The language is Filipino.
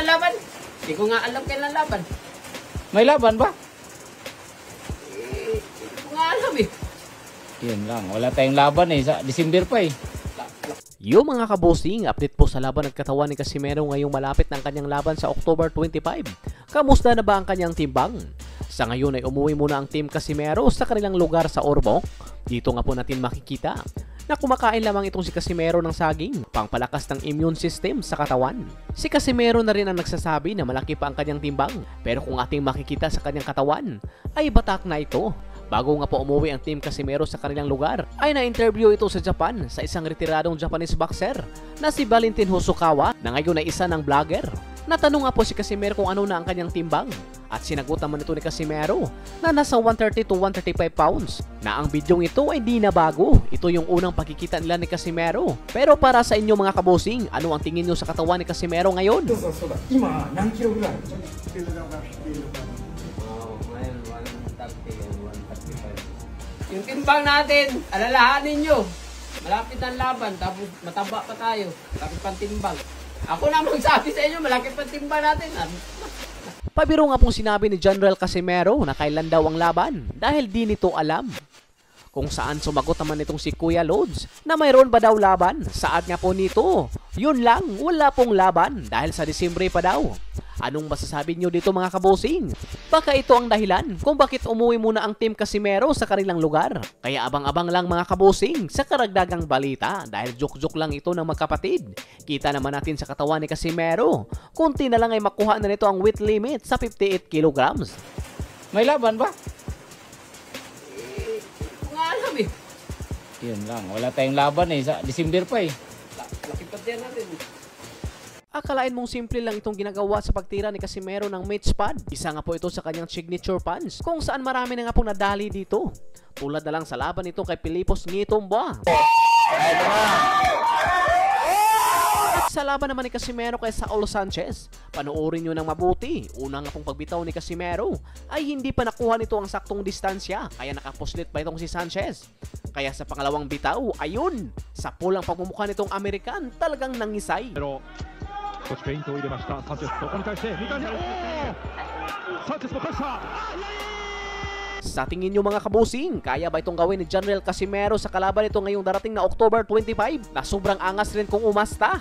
na laban. Hindi ko nga alam kailan laban. May laban ba? Hindi ko nga alam eh. Yun lang, wala tayong laban eh. Sa December pa eh. Yo mga kabosing, update po sa laban ng katawan ni Casimero ngayong malapit ng kanyang laban sa October 25. Kamusta na ba ang kanyang timbang? Sa ngayon ay umuwi muna ang Team Casimero sa kanilang lugar sa Ormoc. Dito nga po natin makikita na kumakain lamang itong si Casimero ng saging, pangpalakas ng immune system sa katawan. Si Casimero na rin ang nagsasabi na malaki pa ang kanyang timbang, pero kung ating makikita sa kanyang katawan, ay batak na ito. Bago nga po umuwi ang Team Casimero sa kanilang lugar, ay na-interview ito sa Japan sa isang retiradong Japanese boxer na si Valentin Hosokawa na ngayon ay isa ng vlogger. Natanong nga po si Casimero kung ano na ang kanyang timbang at sinagot naman ito ni Casimero na nasa 130 to 135 pounds na ang bidyong ito ay di na bago. Ito yung unang pagkikita nila ni Casimero. Pero para sa inyo mga kabosing, ano ang tingin nyo sa katawan ni Casimero ngayon? Yung timbang natin, alalahanin nyo. Malapit ang laban, tapos mataba pa tayo. Malapit pang timbang. Ako na magsabi sa inyo, malapit pang timbang natin. Pabiro nga pong sinabi ni General Casimero na kailan daw ang laban dahil di nito alam. Kung saan sumagot naman itong si Kuya Lods na mayroon ba daw laban? Saad nga po nito, yun lang, wala pong laban dahil sa Disyembre pa daw. Anong masasabi nyo dito mga kabosing? Baka ito ang dahilan kung bakit umuwi muna ang Team Casimero sa kanilang lugar. Kaya abang-abang lang mga kabosing sa karagdagang balita dahil joke-joke lang ito ng magkapatid. Kita naman natin sa katawan ni Casimero. Kunti na lang ay makuha na nito ang weight limit sa 58 kilograms. May laban ba? Hindi ko nga alam eh. Yun lang, wala tayong laban eh. Sa December pa eh. Laki pa din natin. Akalain mong simple lang itong ginagawa sa pagtira ni Casimero ng mitts pad. Isa nga po ito sa kanyang signature punch kung saan marami na nga pong nadali dito. Tulad na lang sa laban nito kay Pilipos Ngitomba. At sa laban naman ni Casimero kay Saul Sanchez, panoorin nyo ng mabuti. Una nga pong pagbitaw ni Casimero ay hindi pa nakuha nito ang saktong distansya kaya nakapuslit pa itong si Sanchez. Kaya sa pangalawang bitaw, ayun, sa pulang pagmumukha nitong American talagang nangisay. Pero 少しフェイントを入れましたサンチェス。そこに対して2回目、サンチェスも返した。 Sa tingin nyo mga kabusing, kaya ba itong gawin ni General Casimero sa kalaban nito ngayong darating na October 25 na sobrang angas rin kung umasta?